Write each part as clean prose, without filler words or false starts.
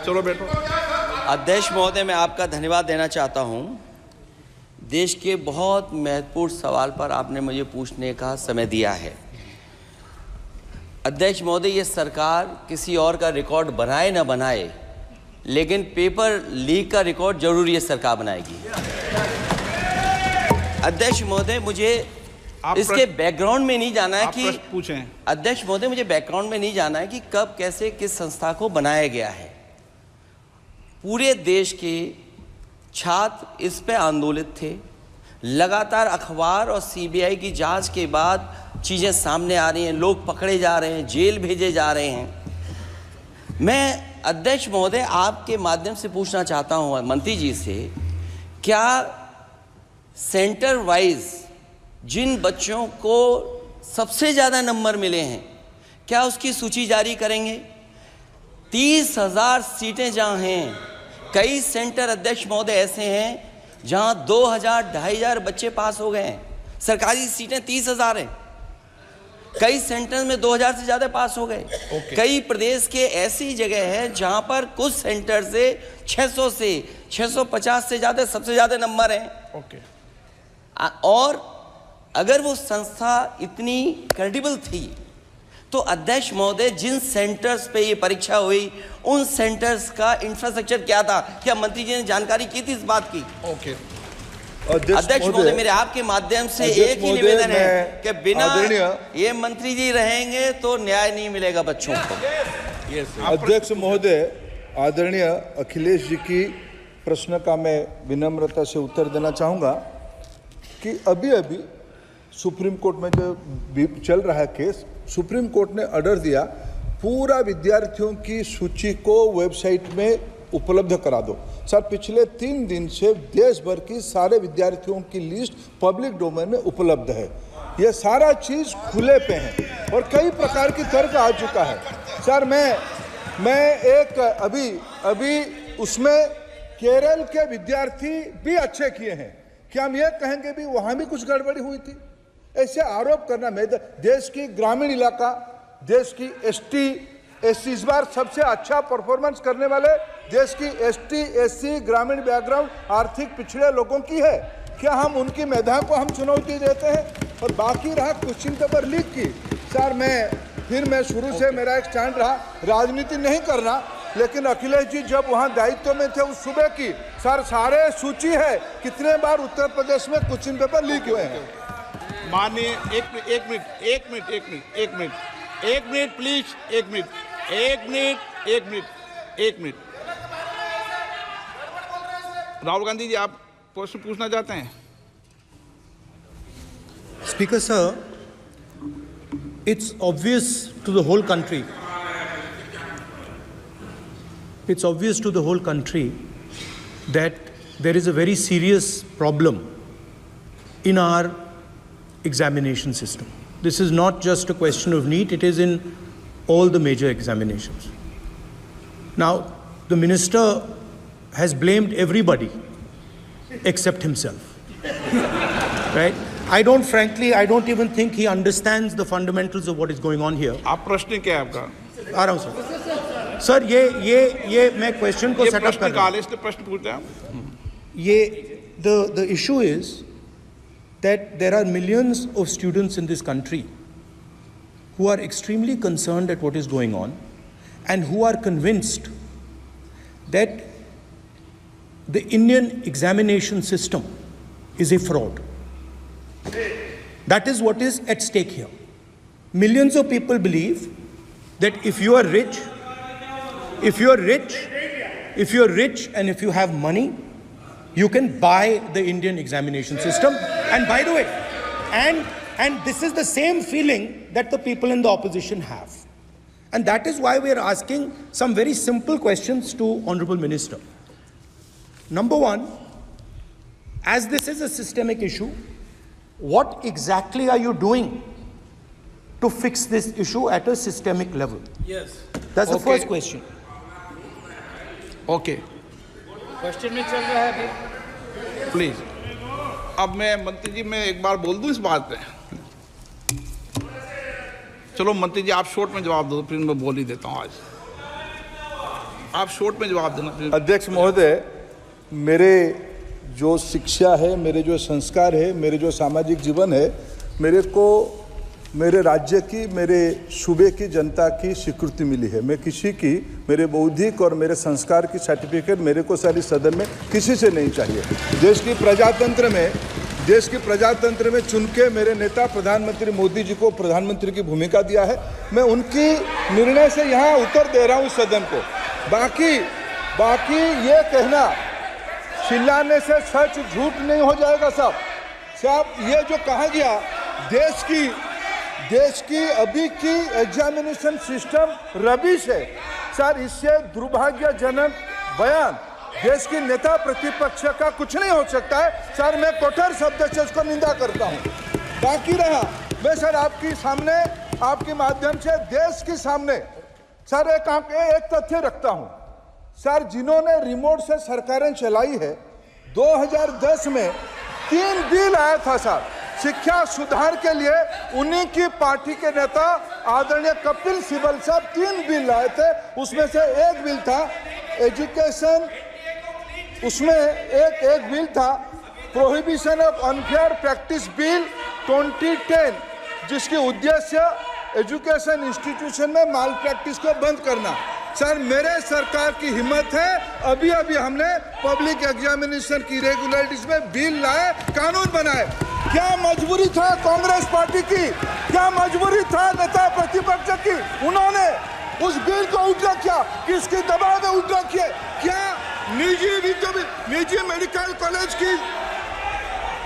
चलो बैठो। अध्यक्ष महोदय, मैं आपका धन्यवाद देना चाहता हूं। देश के बहुत महत्वपूर्ण सवाल पर आपने मुझे पूछने का समय दिया है। अध्यक्ष महोदय, ये सरकार किसी और का रिकॉर्ड बनाए ना बनाए, लेकिन पेपर लीक का रिकॉर्ड जरूर ये सरकार बनाएगी। अध्यक्ष महोदय, मुझे इसके बैकग्राउंड में नहीं जाना है कि पूछें। अध्यक्ष महोदय, मुझे बैकग्राउंड में नहीं जाना है कि कब कैसे किस संस्था को बनाया गया है। पूरे देश के छात्र इस पे आंदोलित थे। लगातार अखबार और सीबीआई की जांच के बाद चीज़ें सामने आ रही हैं, लोग पकड़े जा रहे हैं, जेल भेजे जा रहे हैं। मैं अध्यक्ष महोदय आपके माध्यम से पूछना चाहता हूं मंत्री जी से, क्या सेंटर वाइज जिन बच्चों को सबसे ज़्यादा नंबर मिले हैं, क्या उसकी सूची जारी करेंगे? 30,000 सीटें जहाँ हैं, कई सेंटर अध्यक्ष महोदय ऐसे हैं जहाँ 2,000 2,500 बच्चे पास हो गए हैं। सरकारी सीटें 30,000 हैं, कई सेंटर में 2,000 से ज़्यादा पास हो गए। कई प्रदेश के ऐसी जगह है जहाँ पर कुछ सेंटर से 600 से 650 से ज़्यादा सबसे ज़्यादा नंबर हैं। और अगर वो संस्था इतनी क्रेडिबल थी तो अध्यक्ष महोदय जिन सेंटर्स पे ये परीक्षा हुई उन सेंटर्स का इंफ्रास्ट्रक्चर क्या था? क्या मंत्री जी ने जानकारी की थी इस बात की? अध्यक्ष महोदय, मेरे आपके माध्यम से एक ही निवेदन है कि बिना ये मंत्री जी रहेंगे तो न्याय नहीं मिलेगा बच्चों को। अध्यक्ष महोदय, आदरणीय अखिलेश जी की प्रश्न का मैं विनम्रता से उत्तर देना चाहूँगा कि अभी अभी सुप्रीम कोर्ट में जो चल रहा है केस, सुप्रीम कोर्ट ने ऑर्डर दिया पूरा विद्यार्थियों की सूची को वेबसाइट में उपलब्ध करा दो। सर, पिछले 3 दिन से देश भर की सारे विद्यार्थियों की लिस्ट पब्लिक डोमेन में उपलब्ध है। ये सारा चीज़ खुले पे है और कई प्रकार की तर्क आ चुका है। सर, मैं एक अभी उसमें केरल के विद्यार्थी भी अच्छे किए हैं, क्या हम ये कहेंगे भी वहाँ भी कुछ गड़बड़ी हुई थी? ऐसे आरोप करना, मैं देश की ग्रामीण इलाका, देश की एसटी इस बार सबसे अच्छा परफॉर्मेंस करने वाले देश की एसटी एससी ग्रामीण बैकग्राउंड आर्थिक पिछड़े लोगों की है। क्या हम उनकी मेधा को हम चुनौती देते हैं? और बाकी रहा क्वेश्चन पेपर लीक की, सर मैं शुरू से मेरा एक स्टैंड रहा राजनीति नहीं करना, लेकिन अखिलेश जी जब वहाँ दायित्व में थे उस सुबह की सर सारे सूची है कितने बार उत्तर प्रदेश में क्वेश्चन पेपर लीक हुए हैं। माननीय एक मिनट प्लीज, एक मिनट। राहुल गांधी जी, आप प्रश्न पूछना चाहते हैं? Speaker sir, it's obvious to the whole country. It's obvious to the whole country that there is a very serious problem in our examination system. This is not just a question of NEET, it is in all the major examinations. Now, the minister has blamed everybody except himself. Right? I don't even think he understands the fundamentals of what is going on here. आप प्रश्न क्या है आपका? आ रहा हूँ sir. Sir, ये मैं question को सेटअप कर रहा हूँ। प्रश्न पूछते हैं। ये the issue is that there are millions of students in this country who are extremely concerned at what is going on and who are convinced that the Indian examination system is a fraud. That is what is at stake here. Millions of people believe that if you are rich and if you have money, you can buy the Indian examination system. And by the way, and this is the same feeling that the people in the opposition have. And that is why we are asking some very simple questions to Honorable Minister. Number one, as this is a systemic issue, what exactly are you doing to fix this issue at a systemic level? Yes. That's the first question. Okay. Question में चल रहा है अभी। Please. अब मैं मंत्री जी, मैं एक बार बोल दूं इस बात पे? चलो मंत्री जी, आप शॉर्ट में जवाब दो, फिर मैं बोल ही देता हूं आज। आप शॉर्ट में जवाब देना। अध्यक्ष महोदय, मेरे जो शिक्षा है, मेरे जो संस्कार है, मेरे जो सामाजिक जीवन है, मेरे को मेरे राज्य की, मेरे सूबे की जनता की स्वीकृति मिली है। मैं किसी की, मेरे बौद्धिक और मेरे संस्कार की सर्टिफिकेट मेरे को सारी सदन में किसी से नहीं चाहिए। देश की प्रजातंत्र में चुन के मेरे नेता प्रधानमंत्री मोदी जी को प्रधानमंत्री की भूमिका दिया है। मैं उनकी निर्णय से यहाँ उत्तर दे रहा हूँ सदन को। बाकी ये कहना चिल्लाने से सच झूठ नहीं हो जाएगा साहब। ये जो कहा गया देश की अभी की एग्जामिनेशन सिस्टम रबिश है सर, इससे दुर्भाग्यजनक बयान देश की नेता प्रतिपक्ष का कुछ नहीं हो सकता है सर। मैं कठोर शब्द से उसको निंदा करता हूँ। बाकी रहा, मैं सर आपके सामने, आपके माध्यम से देश के सामने सर एक तथ्य रखता हूँ सर। जिन्होंने रिमोट से सरकारें चलाई है, 2010 में 3 बिल आया था सर शिक्षा सुधार के लिए। उन्हीं की पार्टी के नेता आदरणीय कपिल सिब्बल साहब 3 बिल लाए थे। उसमें से एक बिल था एजुकेशन, उसमें एक बिल था prohibition of unfair practice bill 2010, जिसकी उद्देश्य एजुकेशन इंस्टीट्यूशन में माल प्रैक्टिस को बंद करना। सर मेरे सरकार की हिम्मत है, अभी हमने पब्लिक एग्जामिनेशन की रेगुलरिटीज में बिल लाए, कानून बनाए। क्या मजबूरी था कांग्रेस पार्टी की, क्या मजबूरी था नेता प्रतिपक्ष की? उन्होंने उस बिल को उल्टा किया, किसके दबाव में उल्टा किया? क्या निजी मेडिकल कॉलेज की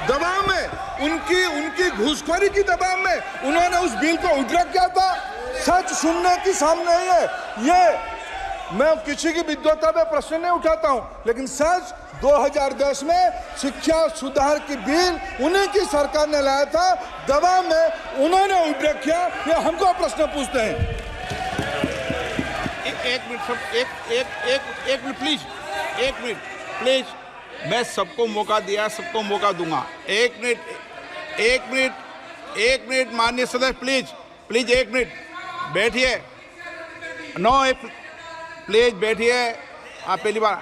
दबाव में, उनकी घूसखोरी की दबाव में उन्होंने उस बिल को उल्टा किया था? सच सुनने की सामने ही है ये। मैं किसी की विद्वता में प्रश्न नहीं उठाता हूं, लेकिन सच 2010 में शिक्षा सुधार की बिल उन्हीं की सरकार ने लाया था, दबाव में उन्होंने उल्टा किया। ये हमको प्रश्न पूछते हैं। एक मिनट प्लीज, मैं सबको मौका दिया, सबको मौका दूंगा। एक मिनट माननीय सदस्य, प्लीज 1 मिनट बैठिए। प्लीज बैठिए, आप पहली बार।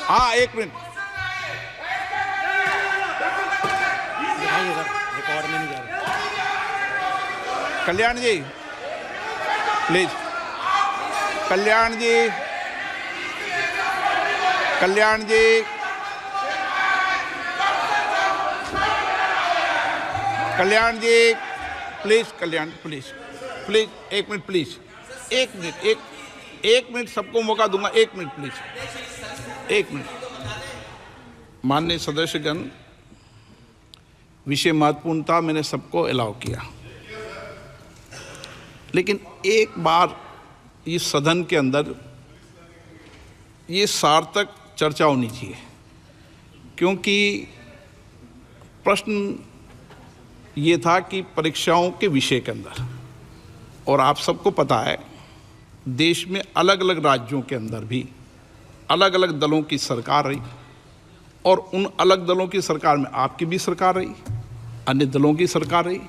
हाँ 1 मिनट। रिकॉर्ड में नहीं जा रहा। Kalyan ji please, Kalyan ji please 1 minute please, 1 minute सबको मौका दूंगा। 1 मिनट प्लीज, 1 मिनट। माननीय सदस्यगण, विषय महत्वपूर्ण था, मैंने सबको अलाउ किया, लेकिन एक बार इस सदन के अंदर ये सार्थक चर्चा होनी चाहिए, क्योंकि प्रश्न ये था कि परीक्षाओं के विषय के अंदर, और आप सबको पता है देश में अलग अलग राज्यों के अंदर भी अलग अलग दलों की सरकार रही, और उन अलग दलों की सरकार में आपकी भी सरकार रही, अन्य दलों की सरकार रही।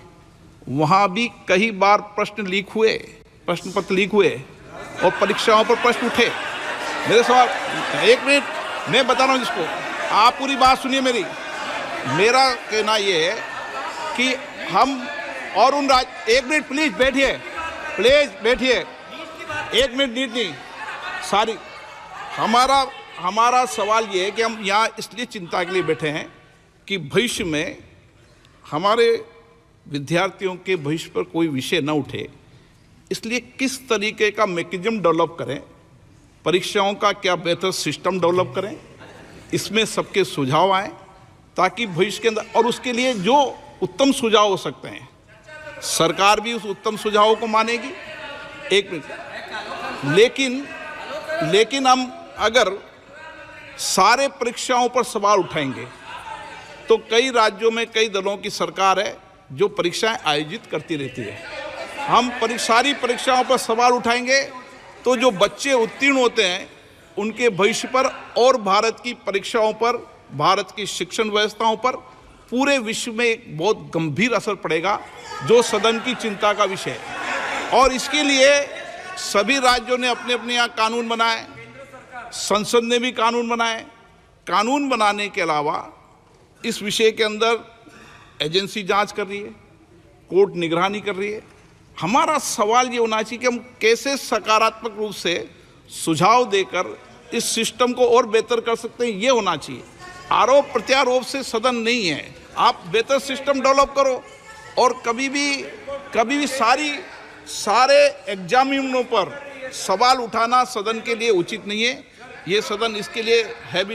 वहाँ भी कई बार प्रश्न लीक हुए, प्रश्न पत्र लीक हुए और परीक्षाओं पर प्रश्न उठे। मेरे सवाल, 1 मिनट मैं बता रहा हूँ जिसको, आप पूरी बात सुनिए मेरी। मेरा कहना ये है कि हम और उन 1 मिनट प्लीज बैठिए, 1 मिनट नीट नहीं सारी। हमारा सवाल ये है कि हम यहाँ इसलिए चिंता के लिए बैठे हैं कि भविष्य में हमारे विद्यार्थियों के भविष्य पर कोई विषय न उठे, इसलिए किस तरीके का मैकेनिज्म डेवलप करें, परीक्षाओं का क्या बेहतर सिस्टम डेवलप करें, इसमें सबके सुझाव आएँ ताकि भविष्य के अंदर, और उसके लिए जो उत्तम सुझाव हो सकते हैं सरकार भी उस उत्तम सुझावों को मानेगी। 1 मिनट। लेकिन हम अगर सारे परीक्षाओं पर सवाल उठाएंगे तो कई राज्यों में कई दलों की सरकार है जो परीक्षाएं आयोजित करती रहती है। हम सारी परीक्षाओं पर सवाल उठाएंगे तो जो बच्चे उत्तीर्ण होते हैं उनके भविष्य पर और भारत की परीक्षाओं पर, भारत की शिक्षण व्यवस्थाओं पर पूरे विश्व में एक बहुत गंभीर असर पड़ेगा, जो सदन की चिंता का विषय है। और इसके लिए सभी राज्यों ने अपने अपने यहाँ कानून बनाए, संसद ने भी कानून बनाए। कानून बनाने के अलावा इस विषय के अंदर एजेंसी जांच कर रही है, कोर्ट निगरानी कर रही है। हमारा सवाल ये होना चाहिए कि हम कैसे सकारात्मक रूप से सुझाव देकर इस सिस्टम को और बेहतर कर सकते हैं, ये होना चाहिए। आरोप प्रत्यारोप से सदन नहीं है। आप बेहतर सिस्टम डेवलप करो, और कभी भी सारे एग्जामिनरों पर सवाल उठाना सदन के लिए उचित नहीं है। ये सदन इसके लिए है भी नहीं।